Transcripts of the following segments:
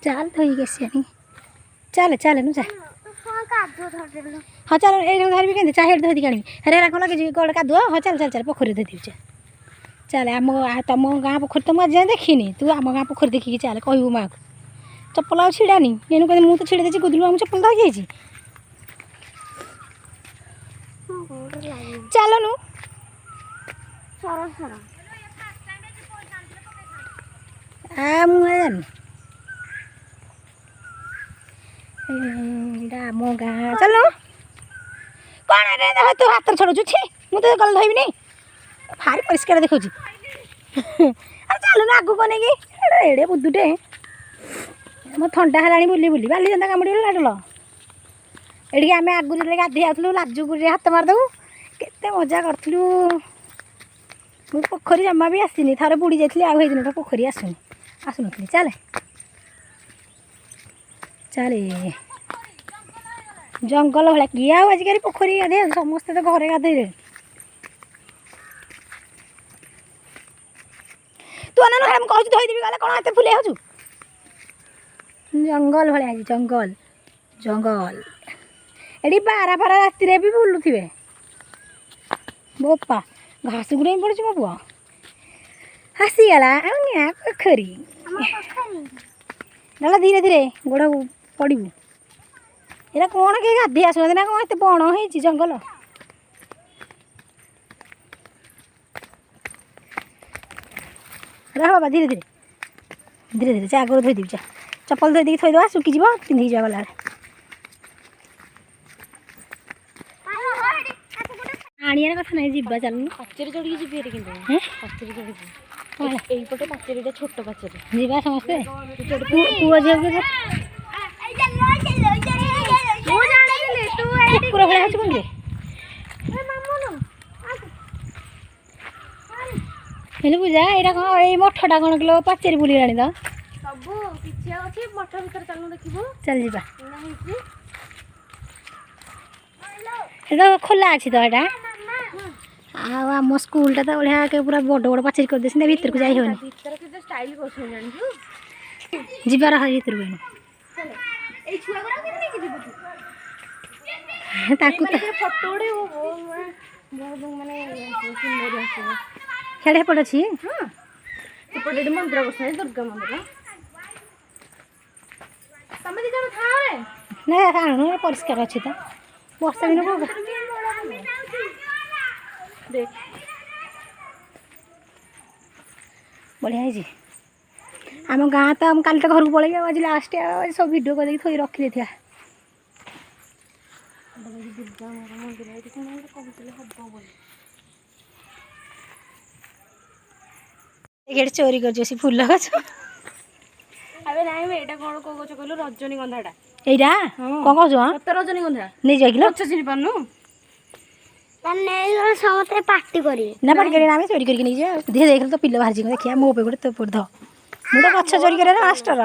चल थोड़ी कैसे नहीं चल चल नु जा हाँ चल ये धरबी के चाहे धोती काढ़ी हेरा कौन लगे गोड़ का धुआ हाँ चल चल चल पोखरी धोती चल आम तुम गाँ पोखरी तो मुझे देखनी तू आम गाँ पोखरी देखिकी चल कहू माँ को चप्पल आ छिड़ानी एनु कहते मुझे तो छिड़ी देती गुदलू आम चप्पल धोई जाइए चल नु मुझे जानी मो गाँ चल कौन है तू हाथ छड़ू छी मुझे गल धोबी नहीं भारी परिष्कार देखा अरे चल ना आगू कौन कि एड़े बुद्धुटे मो थंडा है बुली बुली बाली जंता कामुड़ी लाडल एड़ी आम आगु जो गाधे आसलु लाजुगुरी हाथ मारदेबू केते मजा करूँ मुझे पोखरी जमा भी आसनी थे बुड़ी जाइए आउ दिन पोखरी आसुनी आसुनी चल चल जंगल भाया किए आजिकल पोखरी गाधे समस्ते तो घरे गाधे तू अन कहूँ धोदेवी गला कौन एत फुले हो जंगल भाया जंगल जंगल एटी बारा फारा राति भी बुलुवे बोपा घास गुड़ा पड़े मो पुआ आसीगला पोखरी ना धीरे धीरे गोड़ पड़ू एरा कौन के गाधे आस ना कौन एत बण हो जंगल रह बाबा धीरे धीरे धीरे धीरे आगे धोदेवी चा चप्पल धोई थोड़ा सुखीज पिंधिक जा गला आनियार कथा ना जा चल पाचेरी चढ़ी जी पाचेरी चढ़ी यहीपटे पाचेरीटा छोट पाचेरी जा समस्ते पुआ झील कुकुर भाया हो कौन हेले पूजा यहाँ कौन ये मठटा कौन किलो पाचेरी बुलीगलानी तो चल जा तो खोला अच्छी तो यहाँ आम स्कूलटा तो बढ़िया के पूरा बड़ बड़ पाचेरी कर देसी भीतर को जाई होनी जीवार है भीतर खेड़े पड़े अच्छी मंदिर बस दुर्गा मंदिर ना परिष्कार अच्छी तो वर्षा दिन को बढ़िया है आम गाँ तो कल तो घर को पलैया आज लास्ट सब वीडियो कर थोड़ी रखी देथिया चोरी कर फूल गछ अबे नाइ में एटा कोन को गछ कहलो रजनीगंधाटा एटा कोन कहजो हां सत रजनीगंधा नै जाइलो अच्छा चिनि पानु तन्ने समते पार्टी करी ना पार्टी करी नामे चोरी करके नै जा धीरे देख तो पिल्लो बाहर जी देखिया मो पे गोटे तो पुर ध मु तो गछ चोरी करे ना मास्टर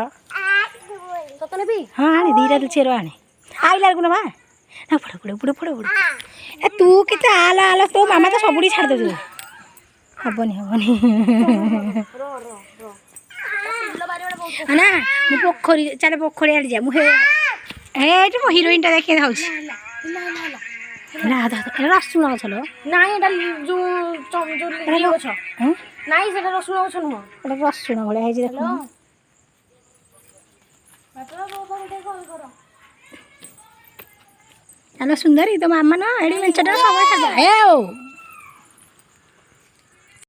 सतने भी हां आनी धीरे दे चेरो आनी आइला गुना बा ना पड़ ए तू केते आला आला तो मामा तो सबुडी छाड़ दे हबनी ना मु पोखरी चल पोखरी आड़ जा मुझे मो हिरोइनटा देखे रसुण गछ लो ना रसुण गछ नुह रसुण भाया देख सुंदरी तो मामा ना एडी मेंचटा सब